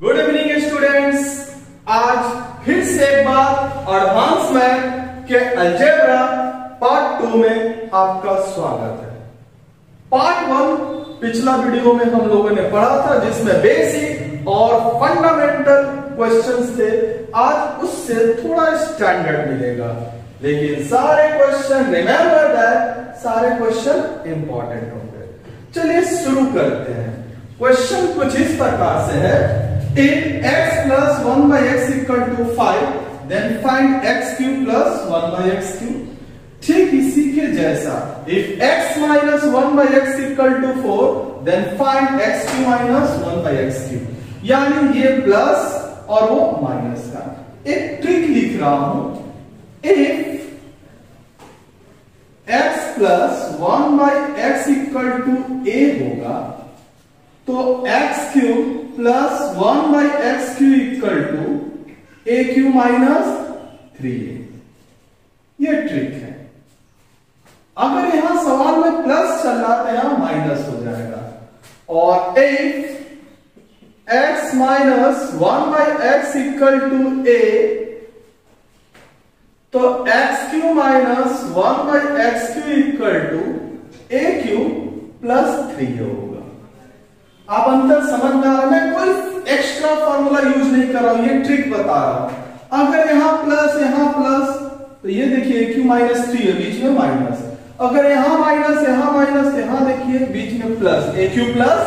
Good evening students. आज फिर से एक बार एडवांस मैथ के अलजेब्रा पार्ट 2 में आपका स्वागत है। पार्ट 1 पिछला वीडियो में हम लोगों ने पढ़ा था जिसमें बेसिक और फंडामेंटल क्वेश्चंस थे। आज उससे थोड़ा स्टैंडर्ड मिलेगा, लेकिन सारे क्वेश्चन रिमेंबर दैट सारे क्वेश्चन इंपॉर्टेंट होंगे। चलिए शुरू करते हैं। क्वेश्चन कुछ इस प्रकार से है, if x plus 1 by x equal to 5 then find x cube plus 1 by x cube। ठीक इसी के जैसा if x minus 1 by x equal to 4 then find x cube minus 1 by x cube। यानी ये प्लस और वो minus का एक ट्रिक लिख रहा हूं। if x plus 1 by x equal to a होगा तो x cube plus 1 by x cube equal to a cube minus 3a। ये ट्रिक है। अगर यहां सवाल में प्लस चल रहा तो यहां माइनस हो जाएगा। और if x minus 1 by x equal to a तो x cube minus 1 by x cube equal to a cube plus 3a होगा। आप अंतर समझ में आ रहा है। मैं कोई एक्स्ट्रा फॉर्मूला यूज नहीं कर रहा हूं, ये ट्रिक बता रहा हूं। अगर यहां प्लस तो ये देखिए क्यू माइनस 3 है, बीच में माइनस। अगर यहां माइनस यहां देखिए बीच में प्लस, ए क्यू प्लस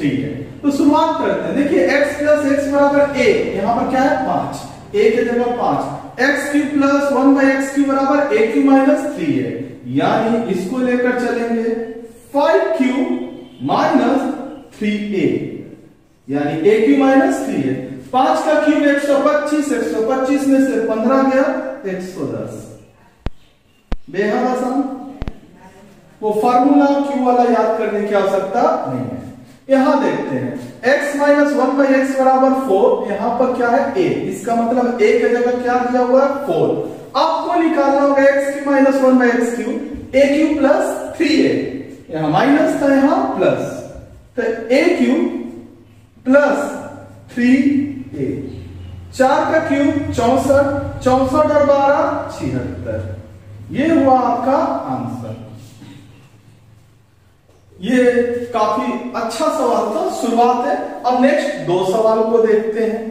3 है। तो शुरुआत करते हैं। देखिए x प्लस एक्स बराबर a, यहां पर क्या है 5, a के जगह 5। X cube plus 1 by x Q बराबर ए क्यू माइनस 3 है, यानी इसको लेकर चलेंगे 5 क्यू माइनस 3a, यानी a क्यू माइनस 3 है। 5 का क्यूब 125 में से 15 गया 110। बेहद आसान। वो फार्मूला क्यू वाला याद करने की आवश्यकता नहीं है। यहां देखते हैं x माइनस 1 बाई एक्स बराबर 4। यहां पर क्या है a, इसका मतलब a की जगह क्या दिया हुआ है 4। आपको निकालना होगा x Q minus 1 by x Q, a cube plus 3a। यहां माइनस था, यहां प्लस, तो a क्यूब प्लस 3a। 4 का क्यूब 64 और 12 76। ये हुआ आपका आंसर। ये काफी अच्छा सवाल था, शुरुआत है। अब नेक्स्ट 2 सवाल को देखते हैं।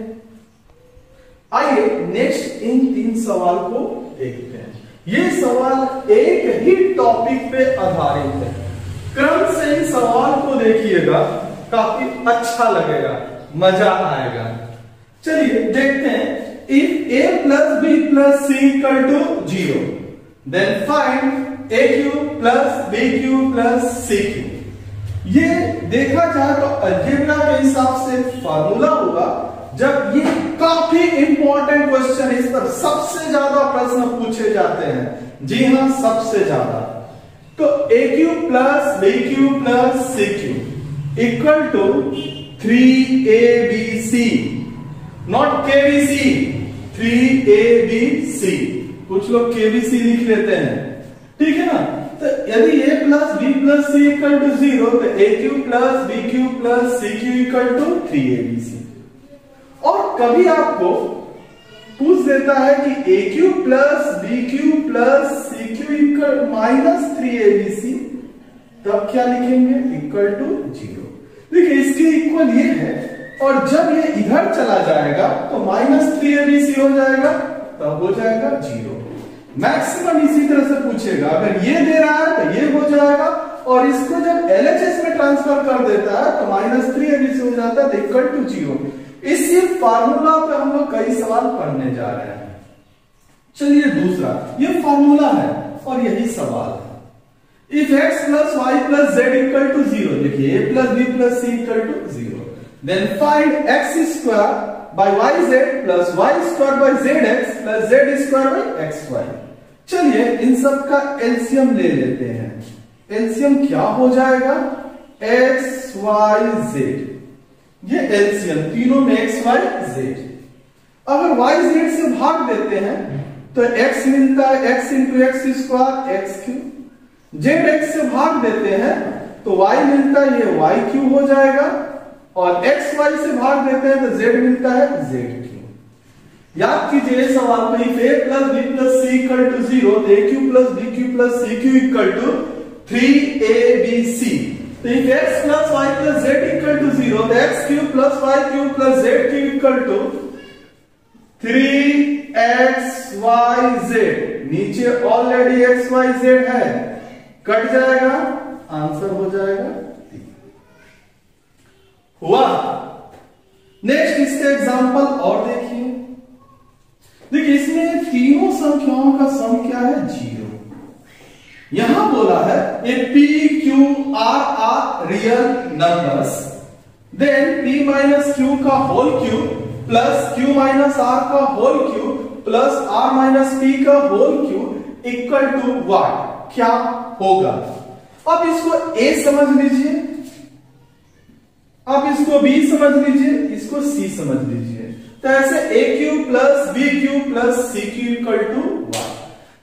आइए नेक्स्ट इन 3 सवाल को देखते हैं। ये सवाल एक ही टॉपिक पे आधारित है। क्रम से इन सवाल को देखिएगा, काफी अच्छा लगेगा, मजा आएगा। चलिए देखते हैं। If a plus b plus c equal to 0 then find a cube plus b cube plus c cube. ये देखा जाए तो अलजेब्रा के हिसाब से फॉर्मूला होगा। जब ये काफी इंपॉर्टेंट क्वेश्चन, इस पर सबसे ज्यादा प्रश्न पूछे जाते हैं। जी हां, सबसे ज्यादा। तो a cube plus b cube plus c cube equal to 3abc, not kbc, 3abc। कुछ लोग kbc लिख लेते हैं, ठीक है ना। तो यदि a plus b plus c equal to 0 तो a cube plus b cube plus c cube equal to 3abc। और कभी आपको पूछ देता है कि a cube plus b cube plus c cube equal minus 3abc, तब क्या लिखेंगे इक्वल टू 0। देखिए इसके इक्वल ये है, और जब ये इधर चला जाएगा तो माइनस 3abc हो जाएगा, तब हो जाएगा 0। मैक्सिमम इसी तरह से पूछेगा। अगर ये दे रहा है तो ये हो जाएगा, और इसको जब LHS में ट्रांसफर कर देता है तो माइनस 3abc हो जाता है, इक्वल टू 0। इसी फार्मूला पे हम लोग कई सवाल पढ़ने जा रहे हैं। चलिए दूसरा, ये फार्मूला है और यही सवाल है। If x plus y plus z equal to 0, देखिए a plus b plus c equal to 0 then find x square by y z plus y square by z x plus z square by x y. चलिए इन सब का LCM ले लेते हैं। LCM क्या हो जाएगा एक्स वाई जेड। ये एलसीएम तीनों में एक्स वाई जेड। अगर वाई जेड से भाग देते हैं तो x मिलता है x into x square x Q. Z x से भाग देते हैं तो y मिलता है ये y क्यू हो जाएगा, और एक्स वाई से भाग देते हैं तो जेड मिलता है जेड क्यू। याद कीजिए सवाल में if a plus b plus c equal to 0 तो a cube plus b cube plus c cube equal to 3abc। तो if x plus y plus z equal to 0 तो x cube plus y cube plus z cube equal to 3xyz। नीचे already xyz है, cut जाएगा, answer हो जाएगा हुआ। Next इसका example और देखिए। देखिए इसमें तीनों संख्याओं का सम क्या है 0। यहां बोला है ये p q r are real numbers, then p minus q का whole cube plus q minus r का whole cube plus r minus p का whole cube equal to what, क्या होगा। अब इसको a समझ लीजिए, अब इसको b समझ लीजिए, इसको c समझ लीजिए। तो ऐसे a cube plus b cube plus c cube equal to 1।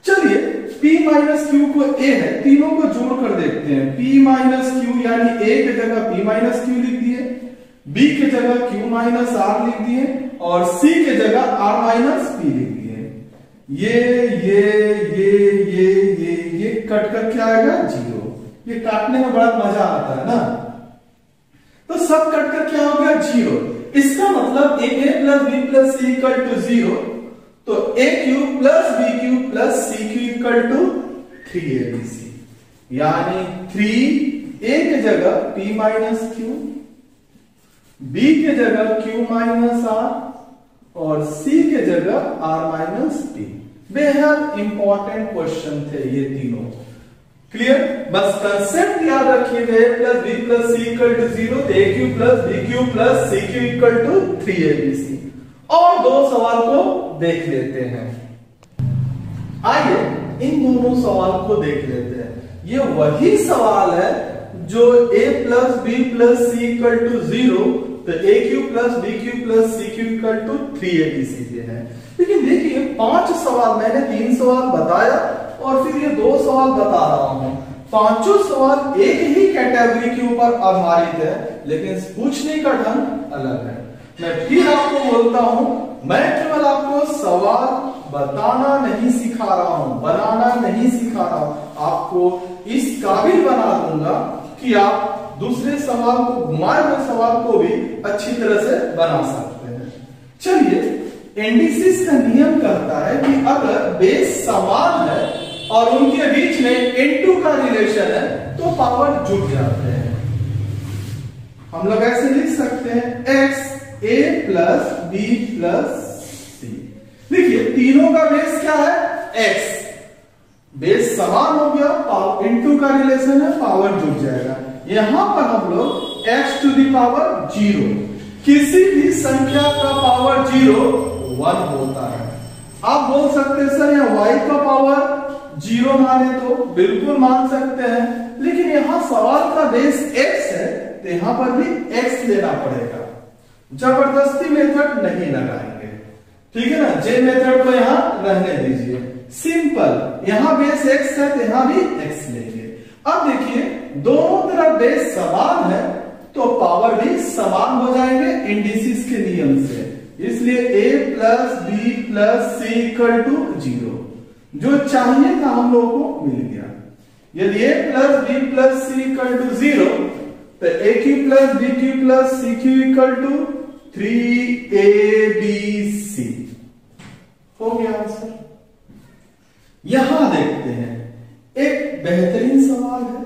चलिए p माइनस q को a है, तीनों को जोड़ कर देखते हैं। p माइनस q यानी a की जगह p माइनस q लिख दिए, b की जगह q माइनस r लिख दिए और c की जगह r माइनस p लिख दिए। ये कट कर क्या आएगा 0। ये काटने में बड़ा मजा आता है ना। तो सब कट कर क्या हो गया 0। इसका मतलब a plus b plus c equal to 0, तो a cube plus b cube plus c cube equal to 3abc। यानी 3a की जगह p माइनस q, b की जगह q माइनस r और c की जगह r माइनस p। बेहद इंपॉर्टेंट क्वेश्चन थे ये तीनों। क्लियर, बस कंसेप्ट याद रखिएगा। a plus b plus c equal to 0, तो a cube plus b cube plus c cube equal to 3abc। और दो सवाल को देख लेते हैं। आइए इन दोनों सवाल को देख लेते हैं। ये वही सवाल है जो a plus b plus c equal to 0, तो a cube plus b cube plus c cube equal to 3abc के हैं। लेकिन देखिए 5 सवाल, मैंने 3 सवाल बताया और फिर ये 2 सवाल बता रहा हूं। पांचों सवाल एक ही कैटेगरी के ऊपर आधारित है, लेकिन पूछने का ढंग अलग है। मैं फिर आपको बोलता हूं, मैं केवल आपको सवाल बताना नहीं सिखा रहा हूं, बनाना नहीं सिखा रहा हूं, आपको इस काबिल बना दूंगा कि आप दूसरे सवाल को, घुमाए हुए सवाल को भी अच्छी तरह से बना सकते हैं। चलिए एंडिसिस का नियम कहता है कि अगर बेस समान है और उनके बीच में n2 का रिलेशन है तो पावर जुड़ जाते हैं। हम लोग ऐसे लिख सकते हैं x a plus b plus c। देखिए तीनों का बेस क्या है x, बेस समान हो गया, n2 का रिलेशन है, पावर जुड़ जाएगा। यहां पर हम लोग x टू द पावर 0, किसी भी संख्या का पावर 0 1 होता है। आप बोल सकते हैं सर यहाँ y का पावर 0 माने तो बिल्कुल मान सकते हैं, लेकिन यहां सवाल का बेस x है तो यहां पर भी x लेना पड़ेगा। जबरदस्ती मेथड नहीं लगाएंगे, ठीक है ना। जे मेथड को यहां रहने दीजिए, सिंपल। यहां बेस x है तो यहां भी x लेंगे। अब देखिए दोनों तरफ बेस समान है तो पावर भी समान हो जाएंगे इंडिसिस के नियम से। इसलिए a plus b plus c equal to 0, जो चाहिए था हम लोगों को मिल गया। यदि a plus b plus c equal to 0, तो a cube plus b cube plus c cube equal to 3abc हो गया आंसर। यहां देखते हैं एक बेहतरीन सवाल है।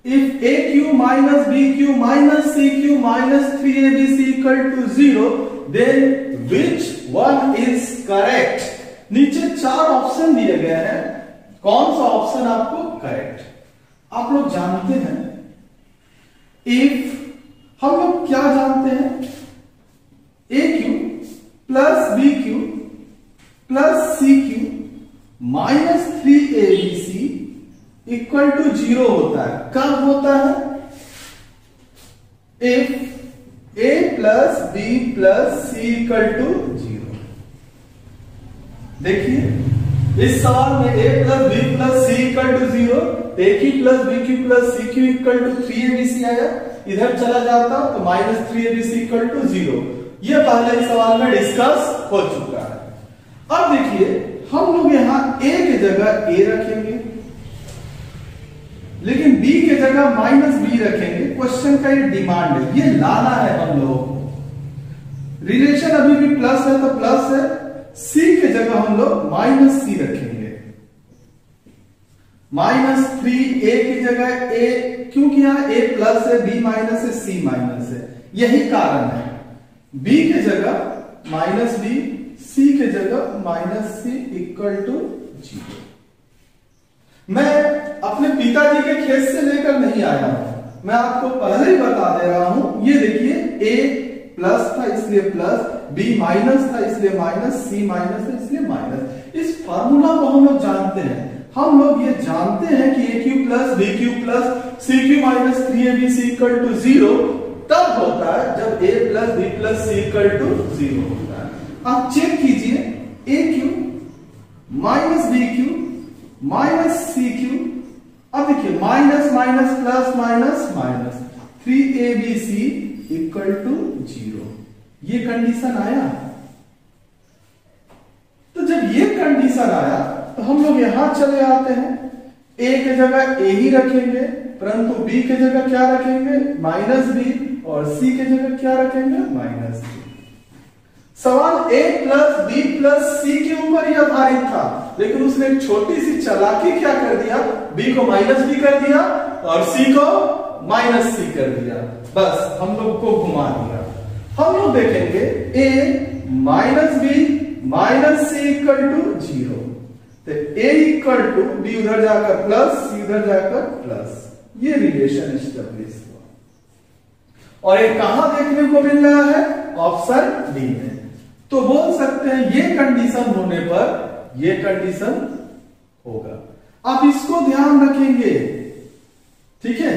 If a cube minus b cube minus c cube minus 3abc equal to 0, then which one is correct. नीचे 4 ऑप्शन दिए गए हैं, कौन सा ऑप्शन आपको करेक्ट। आप लोग जानते हैं इफ हम लोग क्या जानते हैं, a cube plus b cube plus c cube minus 3abc equal to 0 होता है। कब होता है, if a plus b plus c equal to 0। देखिए इस सवाल में a plus b plus c equal to 0, a cube plus b cube plus c cube equal to 3abc आया। इधर चला जाता तो -3abc इक्वल टू 0। ये पहले ही सवाल में डिस्कस हो चुका है। अब देखिए हम लोग यहां a की जगह a रखेंगे, लेकिन b की जगह -b रखेंगे। क्वेश्चन का ये डिमांड है, ये लाना है हम लोगों को। रिलेशन अभी भी प्लस है तो प्लस है, c की जगह हम लोग -c रखेंगे। -3a की जगह a, क्योंकि यहां a प्लस है, b माइनस है, c माइनस है, यही कारण है। b की जगह -b, c की जगह -c इक्वल टू 0। मैं अपने पिताजी के खेत से लेकर नहीं आया हूं, मैं आपको पहले ही बता दे रहा हूं। ये देखिए a प्लस था इसलिए प्लस, b माइनस था इसलिए माइनस, c माइनस था इसलिए माइनस। इस फार्मूला को हम लोग जानते हैं। हम लोग ये जानते हैं कि a cube plus b cube plus c cube minus 3abc equal to 0 तब होता है जब a plus b plus c equal to 0 होता है। आप चेक कीजिए, a cube minus b cube minus c cube, अब देखिए minus minus plus minus minus, 3abc equal to 0। ये कंडीशन आया। तो जब ये कंडीशन आया तो हम लोग यहां चले आते हैं, a की जगह a ही रखेंगे, परंतु b की जगह क्या रखेंगे -b, और c की जगह क्या रखेंगे -b। सवाल a plus b plus c के ऊपर ही आधारित था, लेकिन उसने एक छोटी सी चालाकी क्या कर दिया, b को -b कर दिया और c को -c कर दिया। बस हम लोग को घुमा दिया। हम लोग देखेंगे a -b -c equal to 0, तो a इक्वल टू b उधर जाकर प्लस, c उधर जाकर प्लस, ये रिलेशन एस्टेब्लिश हुआ। और ये कहां देखने को मिल रहा है, ऑप्शन डी में। तो बोल सकते हैं ये कंडीशन होने पर ये कंडीशन होगा। आप इसको ध्यान रखेंगे, ठीक है।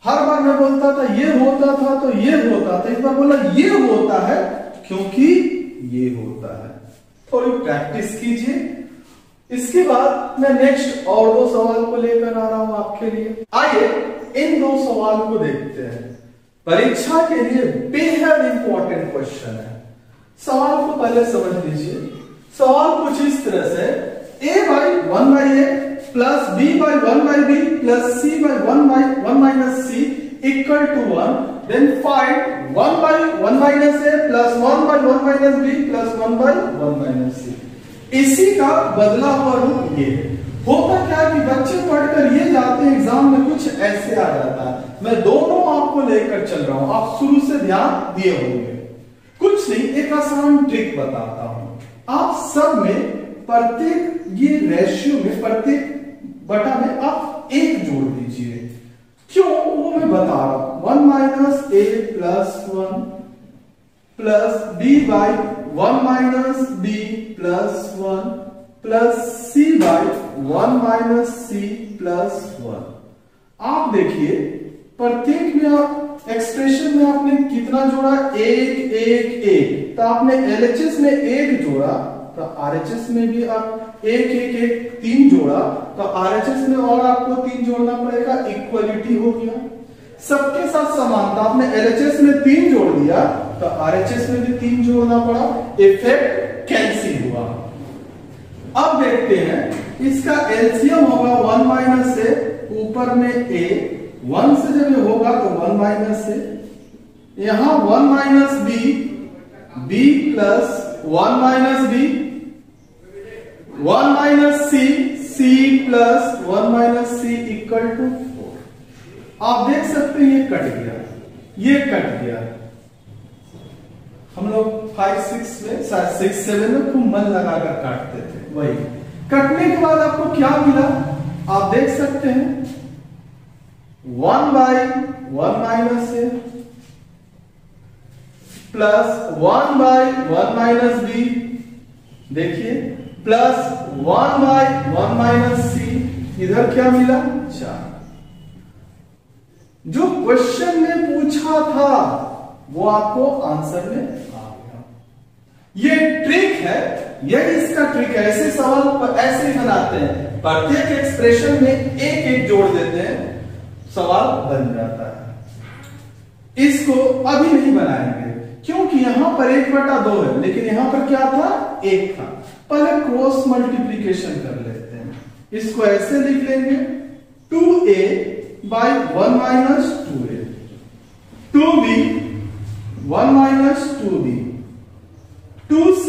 हर बार मैं बोलता था ये होता था तो ये होता था, इस बार बोला ये होता है क्योंकि ये होता है। थोड़ी प्रैक्टिस कीजिए। इसके बाद मैं नेक्स्ट और 2 सवाल को लेकर आ रहा हूं आपके लिए। आइए इन 2 सवाल को देखते हैं। परीक्षा के लिए बेहद इंपॉर्टेंट क्वेश्चन है। सवाल को पहले समझ लीजिए। सवाल कुछ इस तरह से, a by 1/a प्लस b by 1/b plus c by 1 minus c equal to 1, then find 1 by 1 minus a plus 1 by 1 minus b plus 1 by 1 minus c। इसी का बदला हुआ रूप ये है। होता क्या कि बच्चे पढ़कर ये जाते हैं एग्जाम में कुछ ऐसे आ जाता है। मैं दोनों आपको लेकर चल रहा हूं, आप शुरू से ध्यान दिए होंगे। कुछ नहीं, एक आसान ट्रिक बताता हूं। आप सब में प्रत्येक ये रेशियो में प्रत्येक बटा में आप 1 जोड़ दीजिए। क्यों, वो मैं बता रहा हूं। 1 minus a plus 1 plus b by 1 minus b plus 1 plus c by 1 minus c plus 1। आप देखिए प्रत्येक में आप एक्सप्रेशन में आपने कितना जोड़ा, 1 1 1। तो आपने LHS में 1 जोड़ा तो RHS में भी आप 1 1 1 3 जोड़ा, तो RHS में और आपको 3 जोड़ना पड़ेगा। इक्वलिटी हो गया, सबके साथ समानता। आपने LHS में 3 जोड़ दिया तो RHS में भी 3 जोड़ना पड़ा, इफेक्ट कैंसिल हुआ। अब देखते हैं इसका एलसीएम होगा 1 माइनस ए, ऊपर में a, 1 से जब ये होगा तो 1 माइनस ए, यहां 1 minus b, b plus 1 minus b, 1 minus c, c plus 1 minus c equal to 4। आप देख सकते हैं ये कट गया, ये कट गया। हम लोग 5 6 में 6 7 में खूब मन लगाकर काटते थे। वही कटने के बाद आपको क्या मिला, आप देख सकते हैं 1 by 1 minus a plus 1 by 1 minus b, देखिए प्लस 1 बाई 1 माइनस सी, इधर क्या मिला 4। जो क्वेश्चन में पूछा था वो आपको आंसर में आ गया। ये ट्रिक है, यही इसका ट्रिक है। ऐसे सवाल ऐसे ही बनाते हैं, प्रत्येक एक्सप्रेशन में 1 1 जोड़ देते हैं, सवाल बन जाता है। इसको अभी नहीं बनाएंगे क्योंकि यहां पर 1/2 है, लेकिन यहां पर क्या था, 1 था। पहले क्रॉस मल्टीप्लीकेशन कर लेते हैं। इसको ऐसे लिख लेंगे 2a by 1 minus 2a, 2b 1 minus 2b, 2c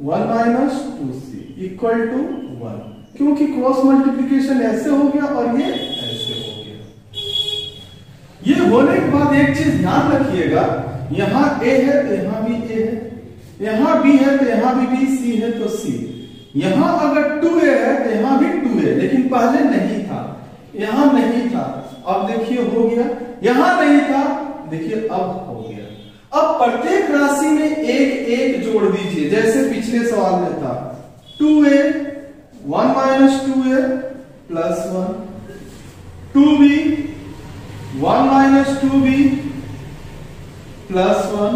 1 minus 2c equal to 1, क्योंकि क्रॉस मल्टीप्लीकेशन ऐसे हो गया और ये ऐसे हो गया। ये होने के बाद एक चीज ध्यान रखिएगा, यहां a है तो यहां भी a है, यहां b है तो यहां भी b, c है तो c। यहां अगर 2a है तो यहां भी 2a, लेकिन पहले नहीं था, यहां नहीं था, अब देखिए हो गया। यहां नहीं था, देखिए अब हो गया। अब प्रत्येक राशि में एक एक जोड़ दीजिए, जैसे पिछले सवाल में था 2a 1 minus 2a plus 1, 2b 1 minus 2b plus 1,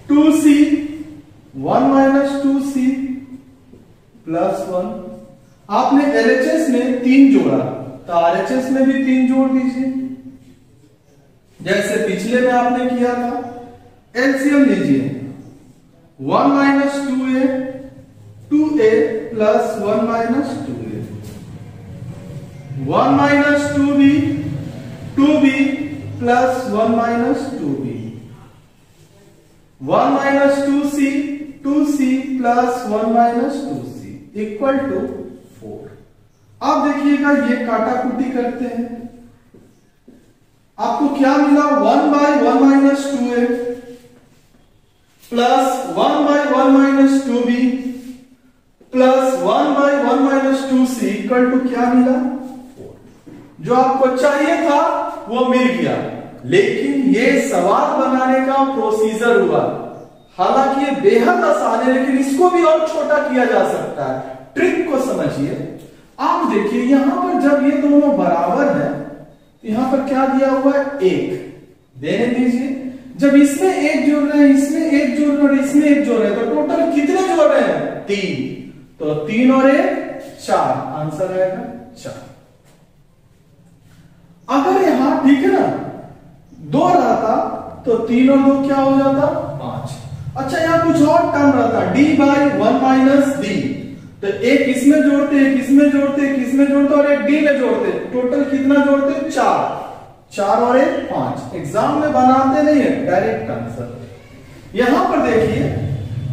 2c 1 minus 2c plus 1। आपने LHS में 3 जोड़ा तो RHS में भी 3 जोड़ दीजिए, जैसे पिछले में आपने किया था। एलसीएम लीजिए 1 minus 2a, 2a plus 1 minus 2a, 1 minus 2b, 2b plus 1 minus 2b, 1 minus 2c, 2c plus 1 minus 2c equal to 4। अब देखिएगा ये काटाकुटी करते हैं, आपको क्या मिला, 1 by 1 minus 2a plus 1 by 1 minus 2b plus 1 by 1 minus 2c equal to क्या मिला, 4। जो आपको चाहिए था वो मिल गया, लेकिन ये सवाल बनाने का प्रोसीजर हुआ। हालांकि ये बेहद आसान है, लेकिन इसको भी और छोटा किया जा सकता है। ट्रिक को समझिए। आप देखिए यहां पर जब ये दोनों बराबर है, यहां पर क्या दिया हुआ है, 1 देने दीजिए। जब इसमें 1 जोड़ रहे हैं, इसमें 1 जोड़ रहे हैं और इसमें 1 जोड़ रहे हैं, तो टोटल कितने जोड़ रहे हैं, 3। तो 3 और 1 4, आंसर आएगा 4। अगर यहां ठीक है ना 2 रहता तो 3 और 2 क्या हो जाता, 5। अच्छा यहां कुछ और टर्म रहता, d बाई 1 माइनस d, तो एक इसमें जोड़ते, एक इसमें जोड़ते, एक इसमें जोड़ते और एक d में जोड़ते, टोटल कितना जोड़ते, 4। 4 और 1 5। एग्जाम में बनाते नहीं है, डायरेक्ट आंसर। यहां पर देखिए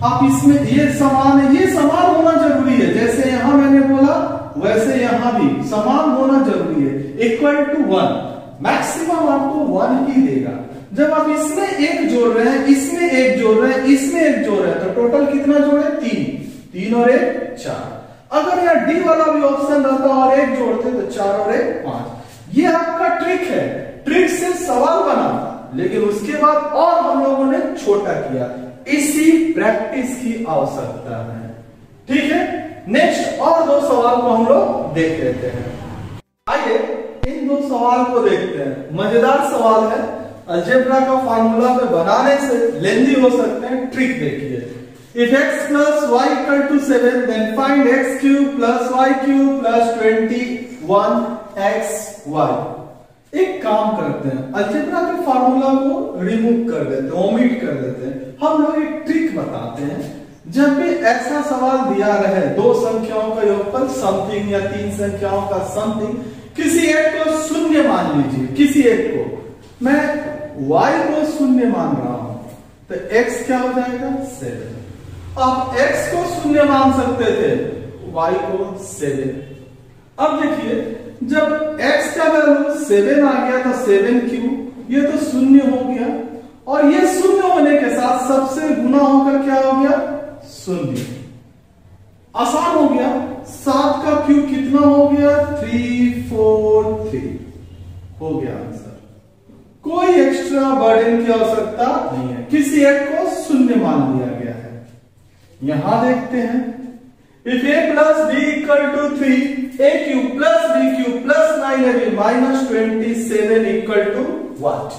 आप इसमें ये समान है, ये समान होना जरूरी है, जैसे यहां मैंने बोला वैसे यहां भी समान होना जरूरी है। इक्वल टू 1, मैक्सिमम आपको 1 ही देगा। जब आप इसमें 1 जोड़ रहे हैं, इसमें 1 जोड़ रहे हैं, इसमें 1 जोड़ रहे हैं, तो टोटल कितना जोड़े, 3 और 1 4। अगर यहाँ डी वाला भी ऑप्शन रहता और 1 जोड़ते तो 4 और 1 5। ये आपका ट्रिक है, ट्रिक से सवाल बना, लेकिन उसके बाद और हम लोगों ने छोटा किया। इसी प्रैक्टिस की आवश्यकता है, ठीक है। नेक्स्ट और 2 सवाल को हम लोग देख लेते हैं। आइए इन 2 सवाल को देखते हैं। मजेदार सवाल है, अलजेब्रा का फार्मूला पे बनाने से लेंदी हो सकते हैं। ट्रिक देखिए, if x plus y equal to 7 then find x cube plus y cube plus 21xy। एक काम करते हैं, अलजेब्रा के फार्मूला को रिमूव कर देते हैं, ओमिट कर देते हैं। हम लोग एक ट्रिक बताते हैं, जब भी ऐसा सवाल दिया रहे 2 संख्याओं का योगफल समथिंग या 3 संख्याओं का समथिंग, किसी एक को शून्य मान लीजिए, किसी एक को मैं y को शून्य मान रहा हूं, तो x क्या हो जाएगा, 7। आप x को शून्य मान सकते थे, y को 7। अब देखिए जब x का वैल्यू 7 आ गया तो 7 क्यूब, ये तो शून्य हो गया, और ये शून्य होने के साथ सबसे गुना होकर क्या हो गया, शून्य। आसान हो गया। 7 का क्यूब कितना हो गया, 343 हो गया आंसर। कोई एक्स्ट्रा बर्डन की आवश्यकता नहीं है, किसी एक को शून्य मान लिया गया है। यहां देखते हैं, if a plus b equal to 3, a cube plus b cube plus 9ab minus 27 equal to what?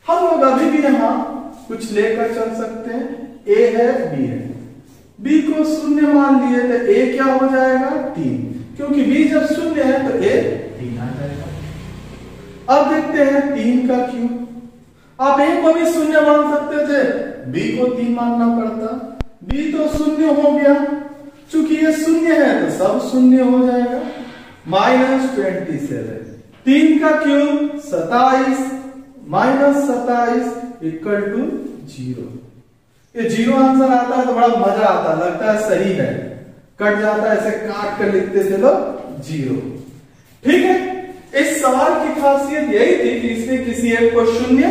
हम लोग अभी भी यहां कुछ लेकर चल सकते हैं। a है, b है, b को शून्य मान लिए तो a क्या हो जाएगा, 3, क्योंकि b जब शून्य है तो a 3 आ जाएगा। अब देखते हैं 3 का क्यूब, आप ए को भी शून्य मान सकते थे, बी को 3 मानना पड़ता। बी तो शून्य हो गया, चूंकि ये शून्य है तो सब शून्य हो जाएगा। -27, 3 का क्यूब 27 -27 इक्वल टू 0। ये 0 आंसर आता है तो बड़ा मजा आता, लगता है सही है, कट जाता है, ऐसे काट कर लिखते थे लोग 0। ठीक है, इस सवाल की खासियत यही थी कि इसमें किसी एक को शून्य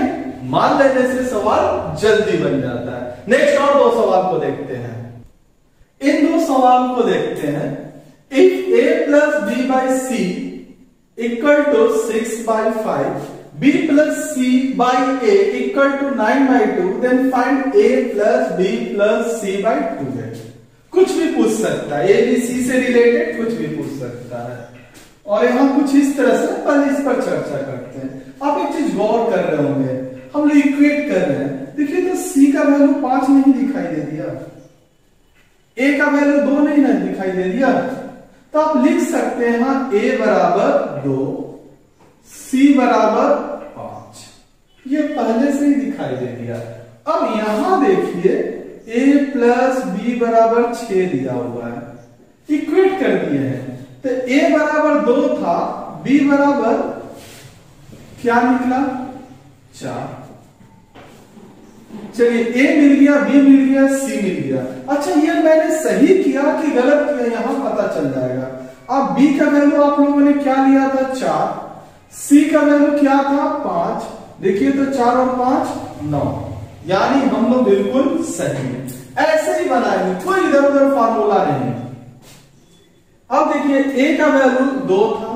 मान लेने से सवाल जल्दी बन जाता है। नेक्स्ट और 2 सवाल को देखते हैं। इन 2 सवाल को देखते हैं। If a plus b by c equal to 6/5, b plus c by a equal to 9/2, then find a plus b plus c by 2 है। कुछ भी पूछ सकता है, a b c से रिलेटेड कुछ भी पूछ सकता है। और यहां कुछ इस तरह से पहले इस पर चर्चा करते हैं। आप एक चीज गौर कर रहे होंगे, हम लोग इक्वेट कर रहे हैं। देखिए तो c का वैल्यू 5 नहीं दिखाई दे दिया, a का वैल्यू 2 नहीं ना दिखाई दे दिया, तो आप लिख सकते हैं यहां a बराबर 2, c बराबर 5। ये पहले से ही दिखाई दे दिया। अब यहां देखिए a प्लस b बराबर 6 दिया हुआ है, इक्वेट कर दिए हैं। तो a बराबर 2 था, b बराबर क्या निकला 4। चलिए a मिल गया, b मिल गया, c मिल गया। अच्छा ये मैंने सही किया कि गलत किया यहां पता चल जाएगा। अब b का वैल्यू आप लोगों ने क्या लिया था 4, c का वैल्यू क्या था 5। देखिए तो 4 और 5 9, यानी हम लोग बिल्कुल सही है। ऐसे ही बनाएंगे, कोई इधर उधर फार्मूला नहीं। अब देखिए a का वैल्यू 2 था,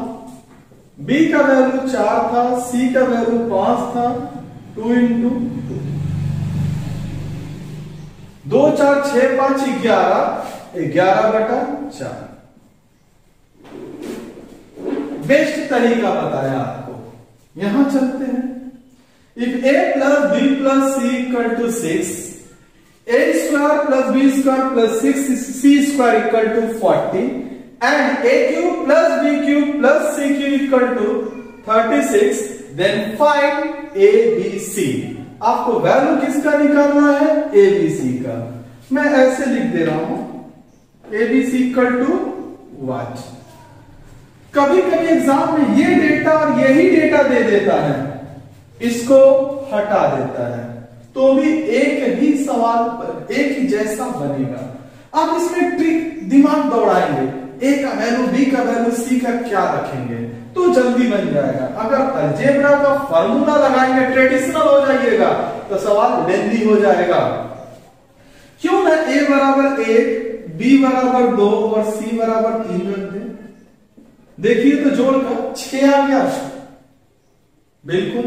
b का वैल्यू 4 था, c का वैल्यू 5 था। 2 into 2, 2 4 6 5 11/4। बेस्ट तरीका बताया आपको। यहां चलते हैं। If a plus b plus c equal to 6, a square plus b square plus 6c square equal to 40 and a cube plus b cube plus c cube equal to 36, then find a b c। आपको value किसका निकालना है a b c का। मैं ऐसे लिख दे रहा हूं a b c equal to what। कभी कभी एग्जाम में ये डेटा और यही डेटा दे देता है, इसको हटा देता है, तो भी एक ही सवाल पर एक ही जैसा बनेगा। आप इसमें ट्रिक दिमाग दौड़ाएंगे, a का वैल्यू b का वैल्यू c का क्या रखेंगे तो जल्दी बन जाएगा। अगर अलजेब्रा का फार्मूला लगाएंगे, ट्रेडिशनल हो जाइएगा, तो सवाल लेंदी हो जाएगा। क्यों ना a बराबर 1, b बराबर 2 और c बराबर 3 रख दे। देखिए तो जोड़कर 6 आ गया, बिल्कुल।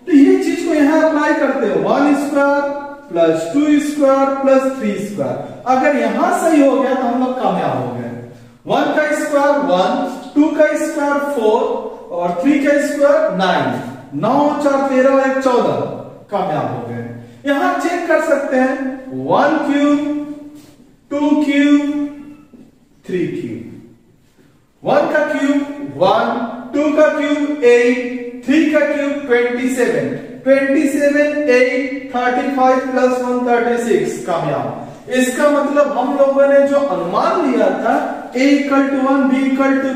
तो ये चीज को यहां अप्लाई करते हो, 1 square plus 2 square plus 3 square. अगर यहां सही हो गया तो हम लोग कामयाब हो गए। 1 का स्क्वायर 1, 2 का स्क्वायर 4 और 3 का स्क्वायर 9, 9 4 13 1 14, कामयाब हो गए। यहां चेक कर सकते हैं 1 क्यूब, 2 क्यूब, 3 क्यूब। 1 का क्यूब 1, 2 का क्यूब 8, 3 का क्यूब 27, 27 8 35 प्लस 1 36, कामयाब। इसका मतलब हम लोगों ने जो अनुमान लिया था a equal to 1, b equal to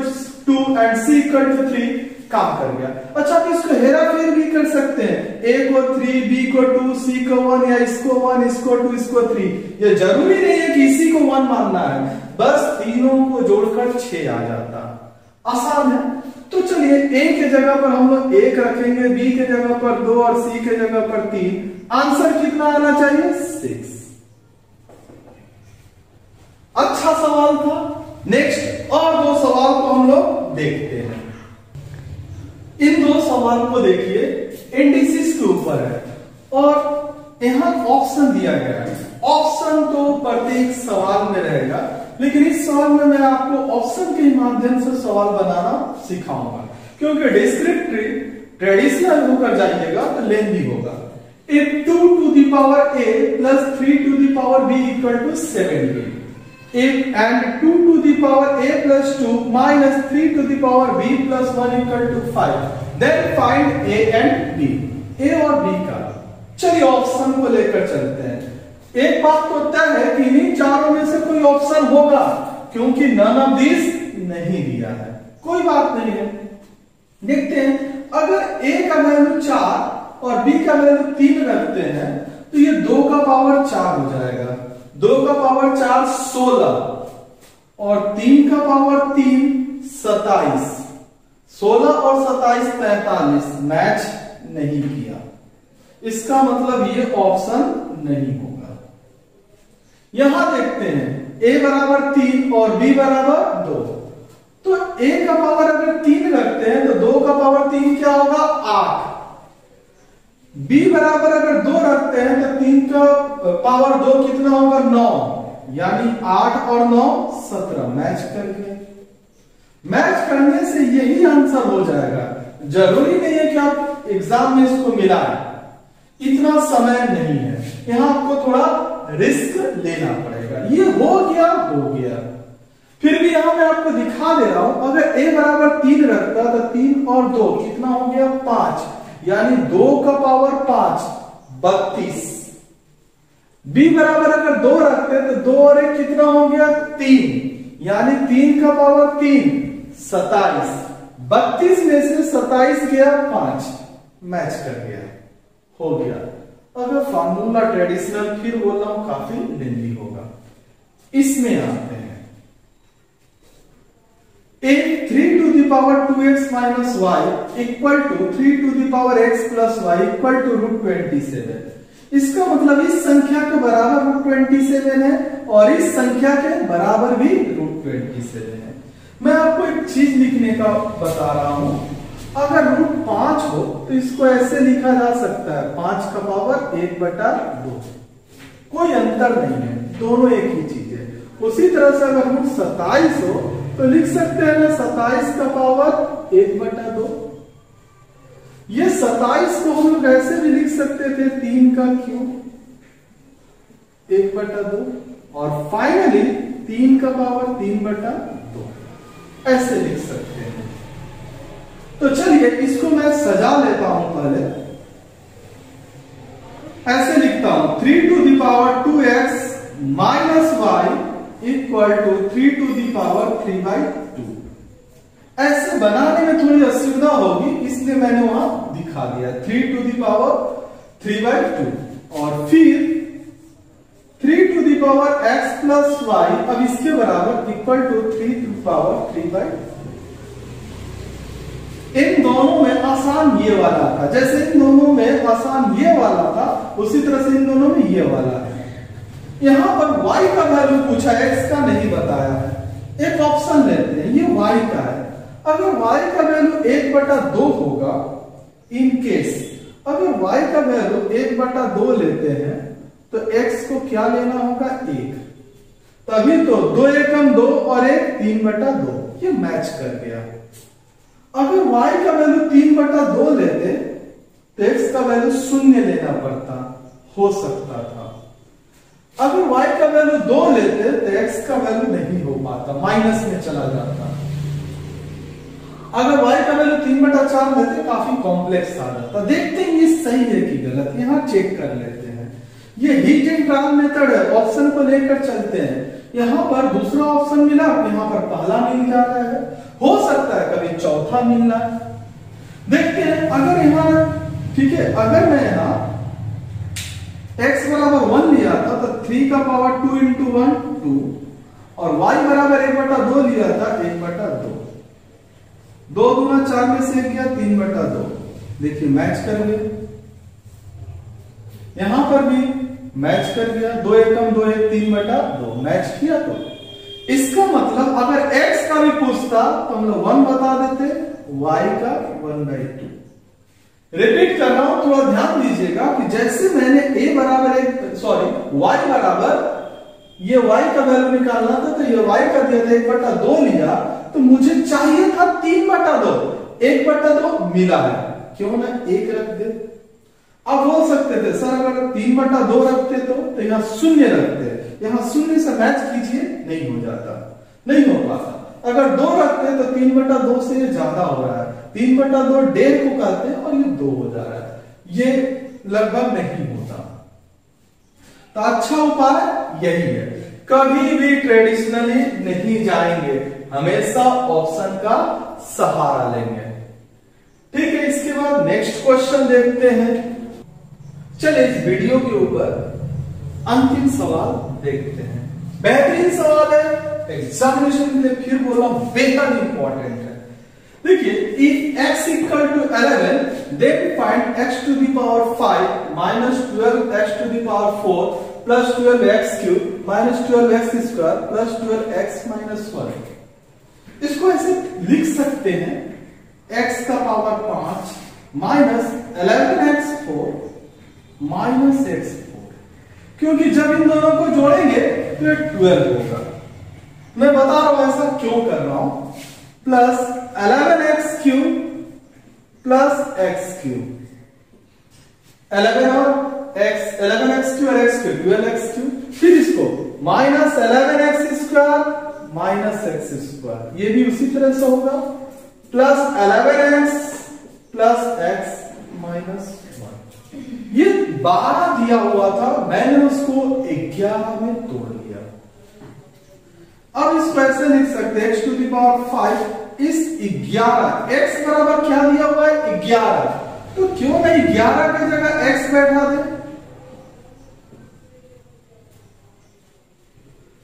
2 and c equal to 3, काम कर गया। अच्छा आप इसको हेरा फेर भी कर सकते हैं, a को 3, b को 2, c को 1, या इसको 1, इसको 2, इसको 3। ये जरूरी नहीं है कि इसी को 1 मानना है, बस तीनों को जोड़कर 6 आ जाता। आसान है। तो चलिए a के जगह पर हम लोग 1 रखेंगे, b के जगह पर 2 और c के जगह पर 3। आंसर कितना आना चाहिए 6। अच्छा सवाल था। नेक्स्ट और 2 सवाल को हम लोग देखते हैं। इन 2 सवाल को देखिए, इंडिसेस के ऊपर है और यहां ऑप्शन दिया गया है। ऑप्शन तो प्रत्येक सवाल में रहेगा, लेकिन इस सवाल में मैं आपको ऑप्शन के माध्यम से सवाल बनाना सिखाऊंगा, क्योंकि डिस्क्रिप्टिव ट्रेडिशनल होकर जाइएगा तो लेंदी होगा। If 2 to the power a plus 3 to the power b equal to 7b, if and 2 to the power a plus 2 minus 3 to the power b plus 1 equal to 5, then find a and b। a और b का option को लेकर चलते हैं। एक बात तो तय है कि इन्हीं चारों में से कोई ऑप्शन होगा, क्योंकि नन ऑफ दिस नहीं दिया है, कोई बात नहीं है। देखते हैं, अगर a का वैल्यू 4 और b का वैल्यू 3 रखते हैं तो ये 2 का पावर 4 हो जाएगा। 2 का पावर 4 16 और 3 का पावर 3 27। 16 और 27 45, मैच नहीं किया। इसका मतलब ये ऑप्शन नहीं होगा। यहां देखते हैं, a बराबर 3 और b बराबर 2, तो a का पावर अगर 3 रखते हैं तो 2 का पावर 3 क्या होगा 8। b बराबर अगर 2 रखते हैं तो 3 का पावर 2 कितना होगा 9, यानी 8 और 9 17, मैच कर गए। मैच करने से यही आंसर हो जाएगा। जरूरी नहीं है कि आप एग्जाम में इसको मिलाएं, इतना समय नहीं है, यहां आपको थोड़ा रिस्क लेना पड़ेगा। ये हो गया। फिर भी यहां मैं आपको दिखा दे रहा हूं, अगर a बराबर 3 रखता तो 3 और 2 कितना हो गया 5, यानी 2 का पावर 5 32। b बराबर अगर 2 रखते तो 2 और 1 कितना हो गया 3, यानी 3 का पावर 3 27। 32 में से 27 गया 5, मैच कर गया, हो गया। अगर फार्मूला ट्रेडिशनल फिर बोल रहा हूं काफी लेंदी होगा। इसमें आते हैं, if 3 to the power 2x minus y equal to 3 to the power x plus y equal to √27। इसका मतलब इस संख्या के बराबर √27 है और इस संख्या के बराबर भी √27 है। मैं आपको एक चीज लिखने का बता रहा हूं, अगर √5 हो तो इसको ऐसे लिखा जा सकता है 5 का पावर 1/2, कोई अंतर नहीं है, दोनों एक ही चीज है। उसी तरह से अगर √27 हो तो लिख सकते हैं ना 27 का पावर 1/2। ये 27 को हम लोग ऐसे भी लिख सकते थे 3 का क्यूब 1/2, और फाइनली 3 का पावर 3/2 ऐसे लिख सकते हैं। तो चलिए इसको मैं सजा लेता हूं। पहले ऐसे लिखता हूं 3 to the power 2x minus y equal to 3 to the power 3/2। ऐसे बनाने में थोड़ी असुविधा होगी, इसलिए मैंने वहां दिखा दिया 3 to the power 3/2, और फिर 3 to the power x plus y अब इसके बराबर equal to 3 to the power 3/2। इन दोनों में आसान ये वाला था, जैसे इन दोनों में आसान ये वाला था उसी तरह से इन दोनों में ये वाला है। यहां पर y का वैल्यू पूछा है, x का नहीं बताया है। एक ऑप्शन लेते हैं, ये y का है। अगर y का वैल्यू 1/2 होगा, इन केस अगर y का वैल्यू 1/2 लेते हैं तो x को क्या लेना होगा 1, तभी तो 2 एकम 2 और 1 3/2, ये मैच कर गया। अगर y का वैल्यू 3/2 लेते तो x का वैल्यू 0 लेना पड़ता, हो सकता था। अगर y का वैल्यू 2 लेते तो x का वैल्यू नहीं हो पाता, माइनस में चला जाता। अगर y का वैल्यू 3/4 लेते काफी कॉम्प्लेक्स आ जाता। देखते हैं ये सही है कि गलत, यहां चेक कर लेते हैं। ये हीट एंड ट्रायल मेथड है, ऑप्शन को लेकर चलते हैं। यहां पर दूसरा ऑप्शन मिला, यहां पर पहला मिल जा रहा है, हो सकता है कभी चौथा मिल रहा है। देखते हैं, अगर यहां ठीक है, अगर मैं यहां x बराबर 1 लिया था तो 3 का पावर 2 into 1 2, और y बराबर 1/2 लिया था 1/2। 2 दूना 4 में से 1 गया 3/2। देखिए मैच कर गए, यहां पर भी मैच कर गया, 2 एकम 2 1 3/2 मैच किया। तो इसका मतलब अगर x का भी पूछता तो हम लोग 1 बता देते, y का 1/2। रिपीट कर रहा हूं, थोड़ा ध्यान दीजिएगा कि जैसे मैंने y बराबर ये y का वैल्यू निकालना था, तो ये y का दिया था 1/2 लिया, तो मुझे चाहिए था 3/2, 1/2 मिला है, क्यों ना 1 रख दे। अब बोल सकते थे सर अगर 3/2 रखते तो यहाँ 0 रखते, यहाँ 0 से मैच कीजिए, नहीं हो जाता, नहीं हो पाता। अगर 2 रखते तो 3/2 से ये ज्यादा हो रहा है, 3/2 1.5 को कहते हैं और ये 2 हो जा रहा है, ये लगभग नहीं होता। तो अच्छा उपाय यही है, कभी भी ट्रेडिशनली नहीं जाएंगे, हमेशा ऑप्शन का सहारा लेंगे। ठीक है, इसके बाद नेक्स्ट क्वेश्चन देखते हैं। चलिए इस वीडियो के ऊपर अंतिम सवाल देखते हैं। बेहतरीन सवाल है, एग्जामिनेशन के लिए फिर बोला बेहद इंपॉर्टेंट है। देखिए, if x equal to 11 then find x to the power 5 minus 12x to the power 4 plus 12x cube minus 12x square plus 12x minus 1। इसको ऐसे लिख सकते हैं, x का power 5 minus 11x4 minus x4, क्योंकि जब इन दोनों को जोड़ेंगे तो ये 12 होगा। मैं बता रहा हूं ऐसा क्यों कर रहा हूं। Plus 11x cube plus x cube, 11 और x, 11x क्यूब और x क्यूब 12x क्यूब, फिर इसको minus 11x square minus x square, ये भी उसी तरह से होगा, plus 11x plus x minus 1। ये 12 दिया हुआ था, मैंने उसको 11 में तोड़ लिया। अब इसको ऐसे लिख सकते हैं, x टू द पावर 5 इस 11, x बराबर क्या दिया हुआ है 11, तो क्यों नहीं 11 की जगह x बैठा दे,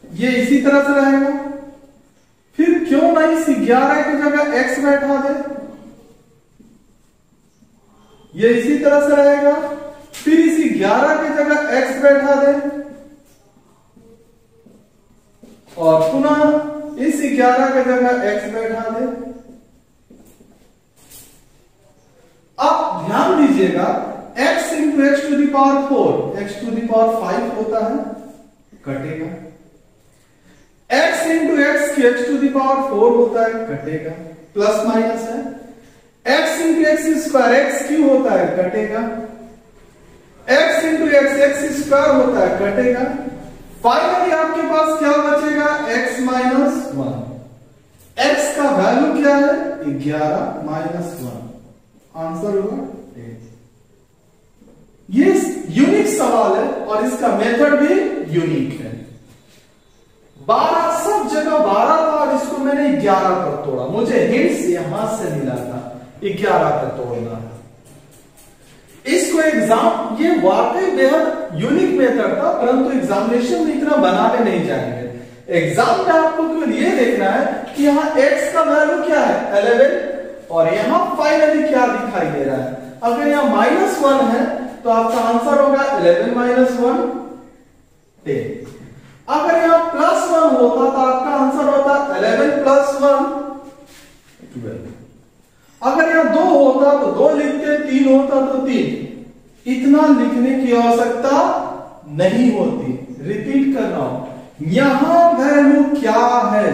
ये इसी तरह से रहेगा। फिर क्यों नहीं इस 11 की जगह x बैठा दे, ये इसी तरह से रहेगा। फिर इसी 11 की जगह x बैठा दे और पुनः इस 11 की जगह x बैठा दे। अब ध्यान दीजिएगा, x into x to the power 4 x to the power 5 होता है, कटेगा। x इंटू एक्स की x टू द पावर 4 होता है, कटेगा, प्लस माइनस है। x into x square x cube होता है, कटेगा। x इंटू एक्स स्क्वायर होता है, कटेगा। फाइनली आपके पास क्या बचेगा, x माइनस 1। x का वैल्यू क्या है 11 माइनस 1, आंसर होगा 8। ये यूनिक सवाल है और इसका मेथड भी यूनिक है। 12 सब जगह 12 था और इसको मैंने 11 पर तोड़ा, मुझे हिंट्स यहां से मिला था 11 पर तोड़ना है इसको। एग्जाम ये वाकई बेहद यूनिक मेथड था, परंतु एग्जामिनेशन में इतना बनाने नहीं जाएंगे। एग्जाम में आपको केवल ये देखना है कि यहाँ x का वैल्यू क्या है 11 और यहाँ फाइनली क्या दिखाई दे रहा है। अगर यहाँ -1 है तो आपका आंसर होगा 11 माइनस 1 10। अगर यहाँ +1 होता तो आपका आंसर होता 11 प्लस 1 12। अगर यहाँ 2 होता तो 2 लिखते, 3 होता तो 3। इतना लिखने की आवश्यकता नहीं होती। रिपीट कर रहा हूं, यहां वैल्यू क्या है,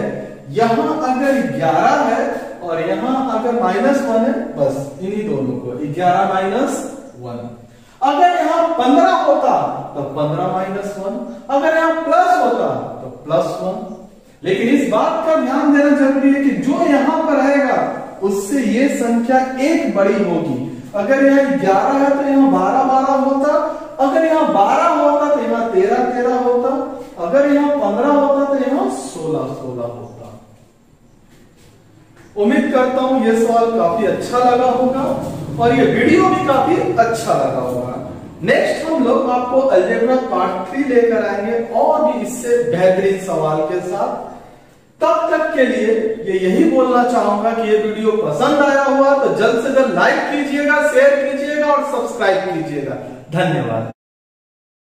यहां अगर 11 है और यहां अगर -1 है, बस इन्हीं दोनों को 11 माइनस 1। अगर यहां 15 होता तो 15 माइनस 1, अगर यहां प्लस होता तो +1। लेकिन इस बात का ध्यान देना जरूरी है कि जो यहां पर रहेगा उससे ये संख्या 1 बड़ी होगी। अगर यहाँ 11 है तो यहाँ 12 होता, अगर यहाँ 12 होता तो यहाँ 13 होता, अगर यहाँ 15 होता तो यहाँ 16 होता। उम्मीद करता हूं ये सवाल काफी अच्छा लगा होगा और ये वीडियो भी काफी अच्छा लगा होगा। नेक्स्ट हम लोग आपको अलजेब्रा पार्ट 3 लेकर आएंगे और भी इससे बेहतरीन सवाल के साथ। तब तक के लिए ये यही बोलना चाहूंगा कि ये वीडियो पसंद आया हुआ तो जल्द से जल्द लाइक कीजिएगा, शेयर कीजिएगा और सब्सक्राइब कीजिएगा। धन्यवाद।